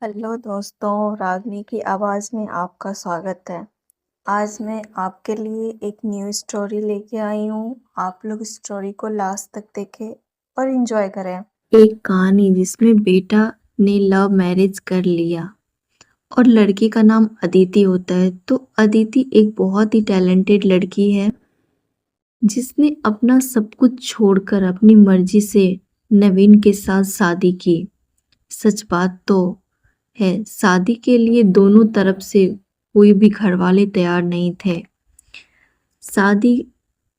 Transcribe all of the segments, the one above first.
Hello दोस्तों, रागनी की आवाज़ में आपका स्वागत है। आज मैं आपके लिए एक न्यू स्टोरी लेके आई हूँ। आप लोग स्टोरी को लास्ट तक देखें और एंजॉय करें। एक कहानी जिसमें बेटा ने लव मैरिज कर लिया और लड़की का नाम अदिति होता है। तो अदिति एक बहुत ही टैलेंटेड लड़की है जिसने अपना सब कुछ छोड़कर अपनी मर्जी से नवीन के साथ शादी की। सच बात तो है, शादी के लिए दोनों तरफ से कोई भी घर वाले तैयार नहीं थे। शादी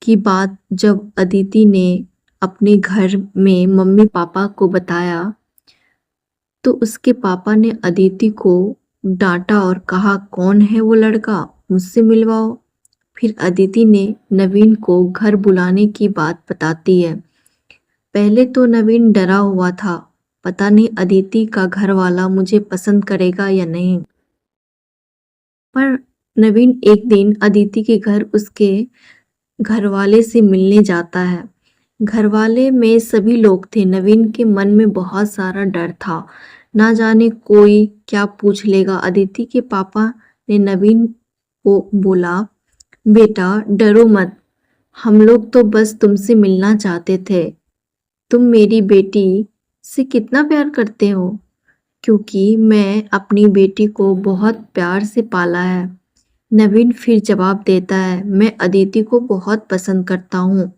की बात जब अदिति ने अपने घर में मम्मी पापा को बताया तो उसके पापा ने अदिति को डांटा और कहा, कौन है वो लड़का, मुझसे मिलवाओ। फिर अदिति ने नवीन को घर बुलाने की बात बताती है। पहले तो नवीन डरा हुआ था, पता नहीं अदिति का घर वाला मुझे पसंद करेगा या नहीं। पर नवीन एक दिन अदिति के घर उसके घरवाले से मिलने जाता है। घरवाले में सभी लोग थे। नवीन के मन में बहुत सारा डर था, ना जाने कोई क्या पूछ लेगा। अदिति के पापा ने नवीन को बोला, बेटा डरो मत, हम लोग तो बस तुमसे मिलना चाहते थे। तुम मेरी बेटी से कितना प्यार करते हो? क्योंकि मैं अपनी बेटी को बहुत प्यार से पाला है। नवीन फिर जवाब देता है, मैं अदिति को बहुत पसंद करता हूँ,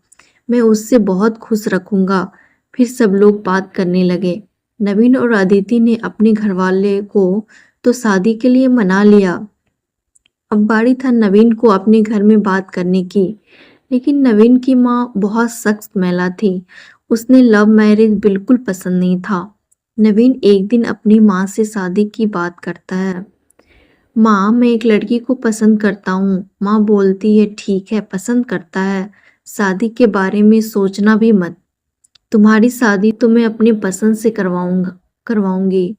मैं उससे बहुत खुश रखूंगा। फिर सब लोग बात करने लगे। नवीन और अदिति ने अपने घरवाले को तो शादी के लिए मना लिया। अब बारी था नवीन को अपने घर में बात करने की। लेकिन नवीन की माँ बहुत सख्त महिला थी। उसने लव मैरिज बिल्कुल पसंद नहीं था। नवीन एक दिन अपनी माँ से शादी की बात करता है। माँ, मैं एक लड़की को पसंद करता हूँ। माँ बोलती है, ठीक है, पसंद करता है, शादी के बारे में सोचना भी मत। तुम्हारी शादी तो मैं अपनी पसंद से करवाऊंगी।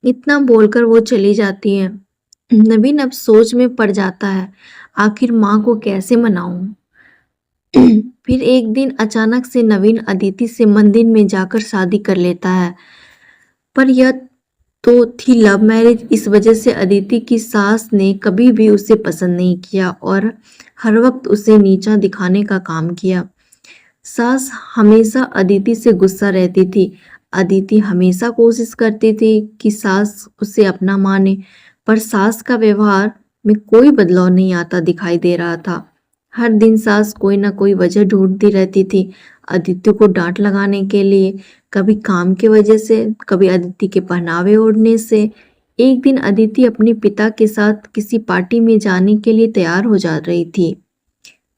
इतना बोलकर वो चली जाती है। नवीन अब सोच में पड़ जाता है, आखिर माँ को कैसे मनाऊं। फिर एक दिन अचानक से नवीन अदिति से मंदिर में जाकर शादी कर लेता है। पर यह तो थी लव मैरिज। इस वजह से अदिति की सास ने कभी भी उसे पसंद नहीं किया और हर वक्त उसे नीचा दिखाने का काम किया। सास हमेशा अदिति से गुस्सा रहती थी। अदिति हमेशा कोशिश करती थी कि सास उसे अपना माने, पर सास का व्यवहार में कोई बदलाव नहीं आता दिखाई दे रहा था। हर दिन सास कोई ना कोई वजह ढूंढती रहती थी अदिति को डांट लगाने के लिए, कभी काम की वजह से, कभी अदिति के पहनावे ओढ़ने से। एक दिन अदिति अपने पिता के साथ किसी पार्टी में जाने के लिए तैयार हो जा रही थी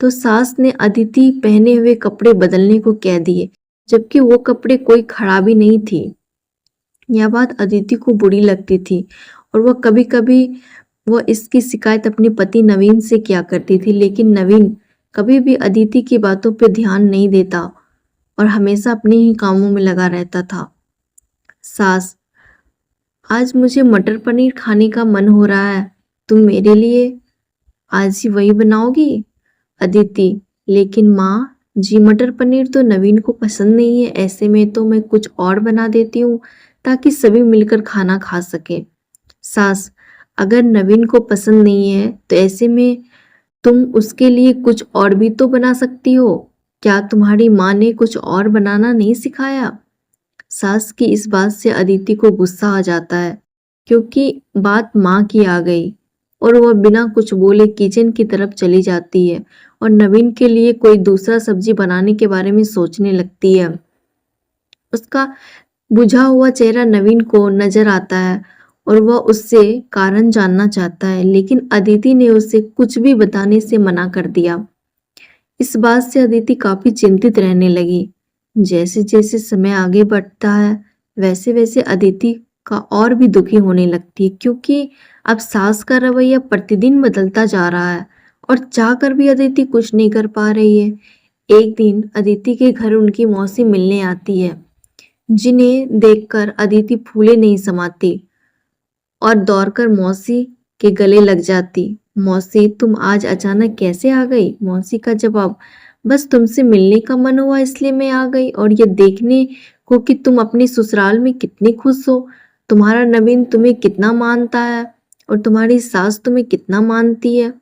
तो सास ने अदिति पहने हुए कपड़े बदलने को कह दिए, जबकि वो कपड़े कोई खराबी नहीं थी। यह बात अदिति को बुरी लगती थी और वह कभी कभी वह इसकी शिकायत अपने पति नवीन से किया करती थी। लेकिन नवीन कभी भी अदिति की बातों पर ध्यान नहीं देता और हमेशा अपने ही कामों में लगा रहता था। सास, आज मुझे मटर पनीर खाने का मन हो रहा है, तुम मेरे लिए आज ही वही बनाओगी? अदिति, लेकिन माँ जी, मटर पनीर तो नवीन को पसंद नहीं है, ऐसे में तो मैं कुछ और बना देती हूँ ताकि सभी मिलकर खाना खा सके। सास, अगर नवीन को पसंद नहीं है तो ऐसे में तुम उसके लिए कुछ और भी तो बना सकती हो। क्या तुम्हारी माँ ने कुछ और बनाना नहीं सिखाया? सास की इस बात से अदिति को गुस्सा आ जाता है, क्योंकि बात माँ की आ गई और वह बिना कुछ बोले किचन की तरफ चली जाती है और नवीन के लिए कोई दूसरा सब्जी बनाने के बारे में सोचने लगती है। उसका बुझा हुआ चेहरा नवीन को नजर आता है और वह उससे कारण जानना चाहता है, लेकिन अदिति ने उसे कुछ भी बताने से मना कर दिया। इस बात से अदिति काफी चिंतित रहने लगी। जैसे जैसे समय आगे बढ़ता है वैसे वैसे अदिति का और भी दुखी होने लगती है, क्योंकि अब सास का रवैया प्रतिदिन बदलता जा रहा है और चाहकर भी अदिति कुछ नहीं कर पा रही है। एक दिन अदिति के घर उनकी मौसी मिलने आती है, जिन्हें देखकर अदिति फूले नहीं समाती और दौड़कर मौसी के गले लग जाती। मौसी, तुम आज अचानक कैसे आ गई? मौसी का जवाब, बस तुमसे मिलने का मन हुआ इसलिए मैं आ गई, और ये देखने को कि तुम अपने ससुराल में कितनी खुश हो। तुम्हारा नवीन तुम्हें कितना मानता है और तुम्हारी सास तुम्हें कितना मानती है।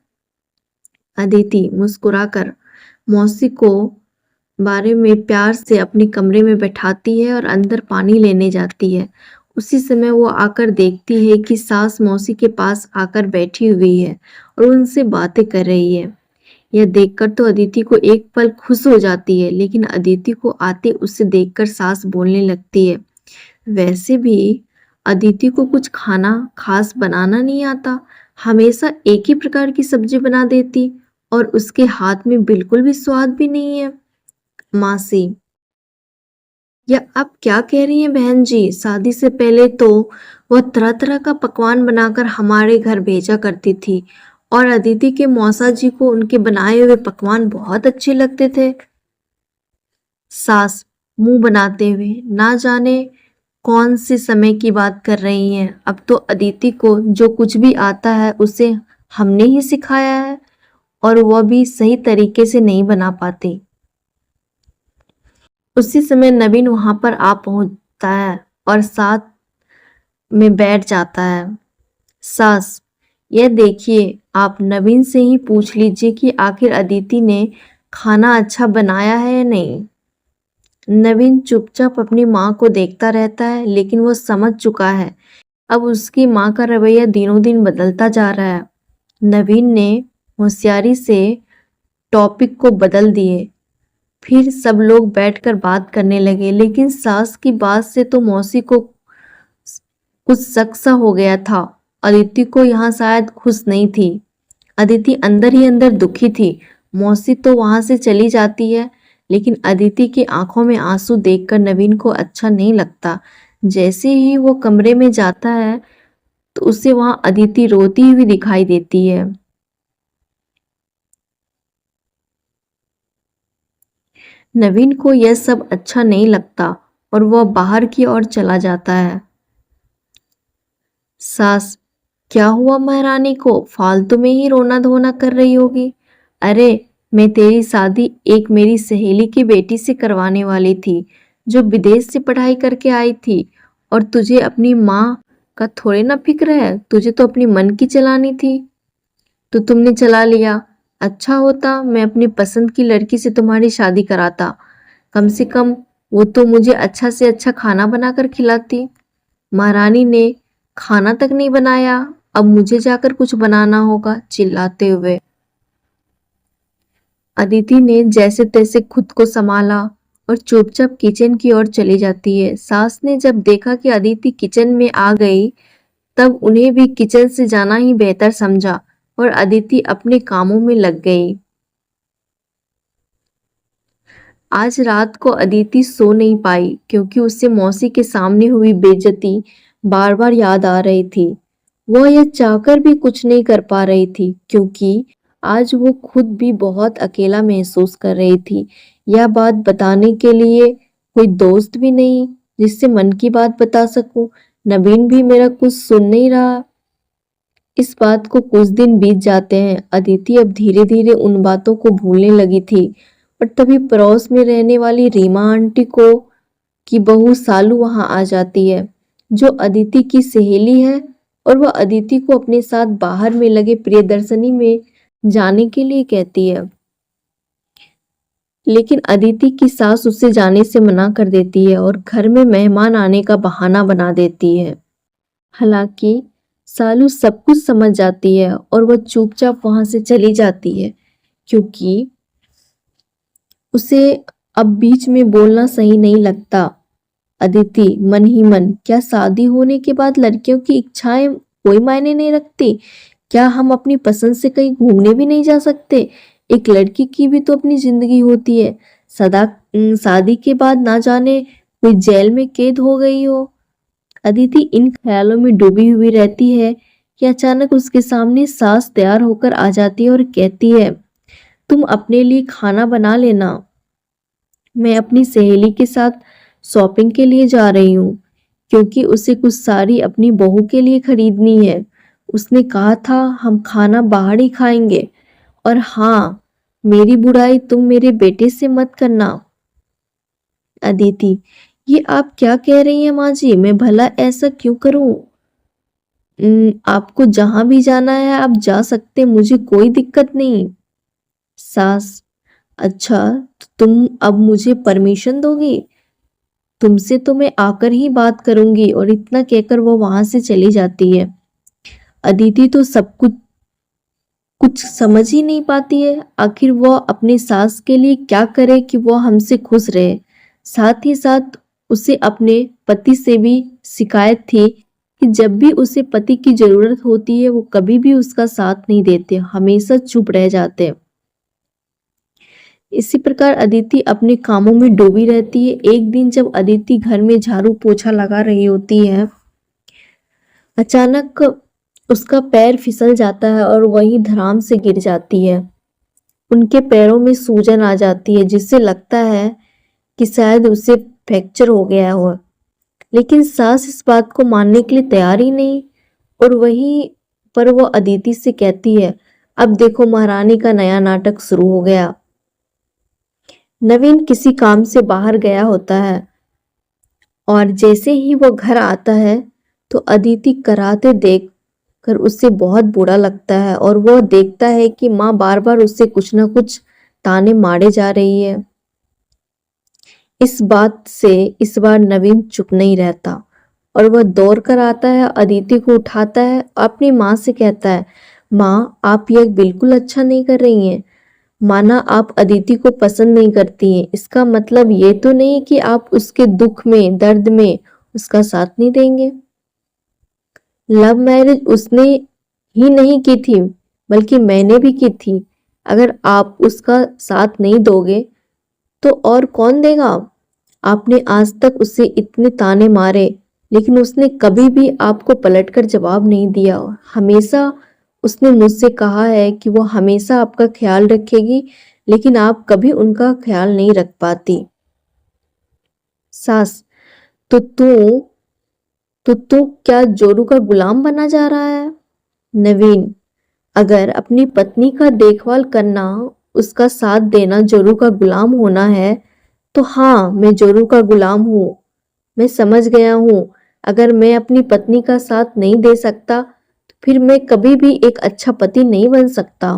अदिति मुस्कुराकर मौसी को बारे में प्यार से अपने कमरे में बैठाती है और अंदर पानी लेने जाती है। उसी समय वो आकर देखती है कि सास मौसी के पास आकर बैठी हुई है और उनसे बातें कर रही है। यह देखकर तो अदिति को एक पल खुश हो जाती है, लेकिन अदिति को आते उसे देखकर सास बोलने लगती है, वैसे भी अदिति को कुछ खाना खास बनाना नहीं आता, हमेशा एक ही प्रकार की सब्जी बना देती और उसके हाथ में बिल्कुल भी स्वाद भी नहीं है। मासी, या आप क्या कह रही हैं बहन जी? शादी से पहले तो वह तरह तरह का पकवान बनाकर हमारे घर भेजा करती थी और अदिति के मौसा जी को उनके बनाए हुए पकवान बहुत अच्छे लगते थे। सास मुंह बनाते हुए, ना जाने कौन से समय की बात कर रही हैं। अब तो अदिति को जो कुछ भी आता है उसे हमने ही सिखाया है और वह भी सही तरीके से नहीं बना पाती। उसी समय नवीन वहां पर आ पहुंचता है और साथ में बैठ जाता है। सास, यह देखिए, आप नवीन से ही पूछ लीजिए कि आखिर अदिति ने खाना अच्छा बनाया है या नहीं। नवीन चुपचाप अपनी माँ को देखता रहता है, लेकिन वो समझ चुका है अब उसकी माँ का रवैया दिनों दिन बदलता जा रहा है। नवीन ने होशियारी से टॉपिक को बदल दिए। फिर सब लोग बैठकर बात करने लगे, लेकिन सास की बात से तो मौसी को कुछ शक सा हो गया था। अदिति को यहाँ शायद खुश नहीं थी। अदिति अंदर ही अंदर दुखी थी। मौसी तो वहां से चली जाती है, लेकिन अदिति की आंखों में आंसू देखकर नवीन को अच्छा नहीं लगता। जैसे ही वो कमरे में जाता है तो उसे वहां अदिति रोती हुई दिखाई देती है। नवीन को यह सब अच्छा नहीं लगता और वह बाहर की ओर चला जाता है। सास, क्या हुआ महारानी को? फालतू में ही रोना धोना कर रही होगी। अरे, मैं तेरी शादी एक मेरी सहेली की बेटी से करवाने वाली थी जो विदेश से पढ़ाई करके आई थी, और तुझे अपनी माँ का थोड़े ना फिक्र है। तुझे तो अपनी मन की चलानी थी, तो तुमने चला लिया। अच्छा होता मैं अपनी पसंद की लड़की से तुम्हारी शादी कराता, कम से कम वो तो मुझे अच्छा से अच्छा खाना बनाकर खिलाती। महारानी ने खाना तक नहीं बनाया, अब मुझे जाकर कुछ बनाना होगा। चिल्लाते हुए अदिति ने जैसे तैसे खुद को संभाला और चुपचाप किचन की ओर चली जाती है। सास ने जब देखा कि अदिति किचन में आ गई, तब उन्हें भी किचन से जाना ही बेहतर समझा और अदिति अपने कामों में लग गई। आज रात को अदिति सो नहीं पाई क्योंकि उसे मौसी के सामने हुई बेइज्जती बार बार याद आ रही थी। वह यह चाहकर भी कुछ नहीं कर पा रही थी क्योंकि आज वो खुद भी बहुत अकेला महसूस कर रही थी। यह बात बताने के लिए कोई दोस्त भी नहीं जिससे मन की बात बता सकूं। नवीन भी मेरा कुछ सुन नहीं रहा। इस बात को कुछ दिन बीत जाते हैं। अदिति अब धीरे धीरे उन बातों को भूलने लगी थी और तभी पड़ोस में रहने वाली रीमा आंटी को की बहू सालू वहां आ जाती है, जो अदिति की सहेली है, और वह अदिति को अपने साथ बाहर में लगे प्रियदर्शनी में जाने के लिए कहती है, लेकिन अदिति की सास उससे जाने से मना कर देती है और घर में मेहमान आने का बहाना बना देती है। हालांकि सालू सब कुछ समझ जाती है और वह चुपचाप वहां से चली जाती है क्योंकि उसे अब बीच में बोलना सही नहीं लगता। अदिति मन ही मन, क्या शादी होने के बाद लड़कियों की इच्छाएं कोई मायने नहीं रखती? क्या हम अपनी पसंद से कहीं घूमने भी नहीं जा सकते? एक लड़की की भी तो अपनी जिंदगी होती है। सदा शादी के बाद ना जाने कोई जेल में कैद हो गई हो। अदिति इन ख्यालों में डूबी हुई रहती है कि अचानक उसके सामने सास तैयार होकर आ जाती है और कहती है, तुम अपने लिए खाना बना लेना, मैं अपनी सहेली के साथ शॉपिंग के लिए जा रही हूँ क्योंकि उसे कुछ साड़ी अपनी बहू के लिए खरीदनी है। उसने कहा था हम खाना बाहर ही खाएंगे। और हाँ, मेरी बुराई तुम मेरे बेटे से मत करना। अदिति, ये आप क्या कह रही हैं माँ जी? मैं भला ऐसा क्यों करूं? आपको जहां भी जाना है आप जा सकते, मुझे कोई दिक्कत नहीं। सास, अच्छा, तो तुम अब मुझे परमिशन दोगी? तुमसे तो मैं आकर ही बात करूंगी। और इतना कहकर वो वहां से चली जाती है। अदिति तो सब कुछ कुछ समझ ही नहीं पाती है। आखिर वो अपनी सास के लिए क्या करे कि वो हमसे खुश रहे। साथ ही साथ उसे अपने पति से भी शिकायत थी कि जब भी उसे पति की जरूरत होती है वो कभी भी उसका साथ नहीं देते, हमेशा चुप रह जाते। इसी प्रकार अदिति अपने कामों में डूबी रहती है। एक दिन जब अदिति घर में झाड़ू पोछा लगा रही होती है, अचानक उसका पैर फिसल जाता है और वही धड़ाम से गिर जाती है। उनके पैरों में सूजन आ जाती है, जिससे लगता है कि शायद उसे फ्रैक्चर हो गया हो। लेकिन सास इस बात को मानने के लिए तैयार ही नहीं। और वहीं पर वो अदिति से कहती है, अब देखो महारानी का नया नाटक शुरू हो गया। नवीन किसी काम से बाहर गया होता है और जैसे ही वो घर आता है तो अदिति कराहते देख कर उससे बहुत बुरा लगता है। और वो देखता है कि माँ बार बार उससे कुछ ना कुछ ताने मारे जा रही है। इस बात से इस बार नवीन चुप नहीं रहता और वह दौड़ कर आता है, अदिति को उठाता है, अपनी माँ से कहता है, माँ आप यह बिल्कुल अच्छा नहीं कर रही हैं। माना आप अदिति को पसंद नहीं करती हैं, इसका मतलब ये तो नहीं कि आप उसके दुख में दर्द में उसका साथ नहीं देंगे। लव मैरिज उसने ही नहीं की थी बल्कि मैंने भी की थी। अगर आप उसका साथ नहीं दोगे तो और कौन देगा? आपने आज तक उसे इतने ताने मारे लेकिन उसने कभी भी आपको पलटकर जवाब नहीं दिया। हमेशा उसने मुझसे कहा है कि वो हमेशा आपका ख्याल रखेगी, लेकिन आप कभी उनका ख्याल नहीं रख पाती। सास, तो तू क्या जोरू का गुलाम बना जा रहा है? नवीन, अगर अपनी पत्नी का देखभाल करना, उसका साथ देना जोरू का गुलाम होना है तो हाँ, मैं जोरू का गुलाम हूँ। मैं समझ गया हूँ। अगर मैं अपनी पत्नी का साथ नहीं दे सकता तो फिर मैं कभी भी एक अच्छा पति नहीं बन सकता।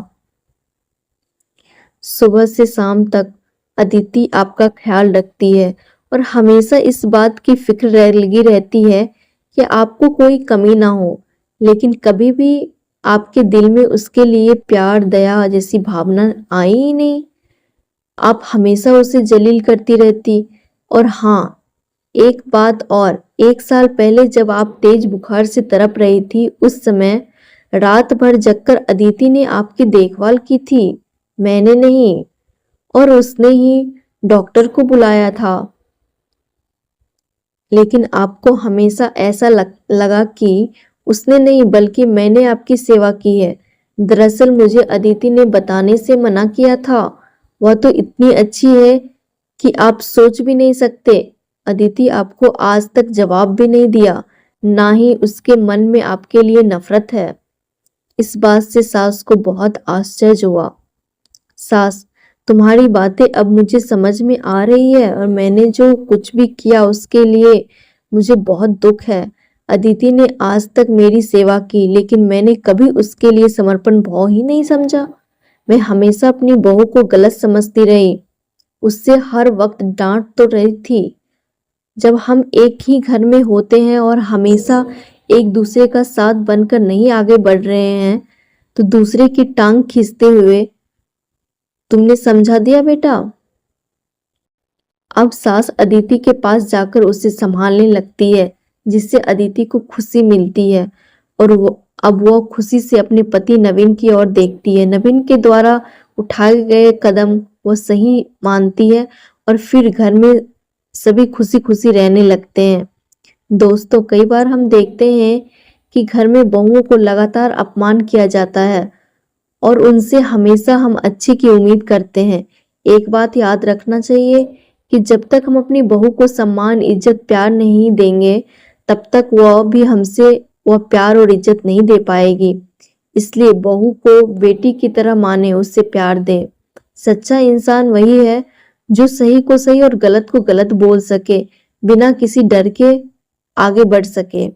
सुबह से शाम तक अदिति आपका ख्याल रखती है और हमेशा इस बात की फिक्र लगी रहती है कि आपको कोई कमी ना हो। लेकिन कभी भी आपके दिल में उसके लिए प्यार दया जैसी भावना आई ही नहीं। आप हमेशा उसे जलील करती रहती। और हाँ, एक बात और, 1 साल पहले जब आप तेज बुखार से तड़प रही थी, उस समय रात भर जगकर अदिति ने आपकी देखभाल की थी, मैंने नहीं। और उसने ही डॉक्टर को बुलाया था। लेकिन आपको हमेशा ऐसा लगा कि उसने नहीं बल्कि मैंने आपकी सेवा की है। दरअसल मुझे अदिति ने बताने से मना किया था। वह तो इतनी अच्छी है कि आप सोच भी नहीं सकते। अदिति आपको आज तक जवाब भी नहीं दिया, ना ही उसके मन में आपके लिए नफरत है। इस बात से सास को बहुत आश्चर्य हुआ। सास, तुम्हारी बातें अब मुझे समझ में आ रही है और मैंने जो कुछ भी किया उसके लिए मुझे बहुत दुख है। अदिति ने आज तक मेरी सेवा की लेकिन मैंने कभी उसके लिए समर्पण भाव ही नहीं समझा। मैं हमेशा अपनी बहू को गलत समझती रही, उससे हर वक्त डांट तो रही थी। जब हम एक ही घर में होते हैं और हमेशा एक दूसरे का साथ बनकर नहीं आगे बढ़ रहे हैं तो दूसरे की टांग खींचते हुए तुमने समझा दिया बेटा। अब सास अदिति के पास जाकर उसे संभालने लगती है, जिससे अदिति को खुशी मिलती है। और अब वो खुशी से अपने पति नवीन की ओर देखती है। नवीन के द्वारा उठाए गए कदम वो सही मानती है और फिर घर में सभी खुशी खुशी रहने लगते हैं। दोस्तों, कई बार हम देखते हैं कि घर में बहुओं को लगातार अपमान किया जाता है और उनसे हमेशा हम अच्छे की उम्मीद करते हैं। एक बात याद रखना चाहिए कि जब तक हम अपनी बहू को सम्मान इज्जत प्यार नहीं देंगे तब तक वह भी हमसे वह प्यार और इज्जत नहीं दे पाएगी। इसलिए बहू को बेटी की तरह माने, उससे प्यार दे। सच्चा इंसान वही है जो सही को सही और गलत को गलत बोल सके, बिना किसी डर के आगे बढ़ सके।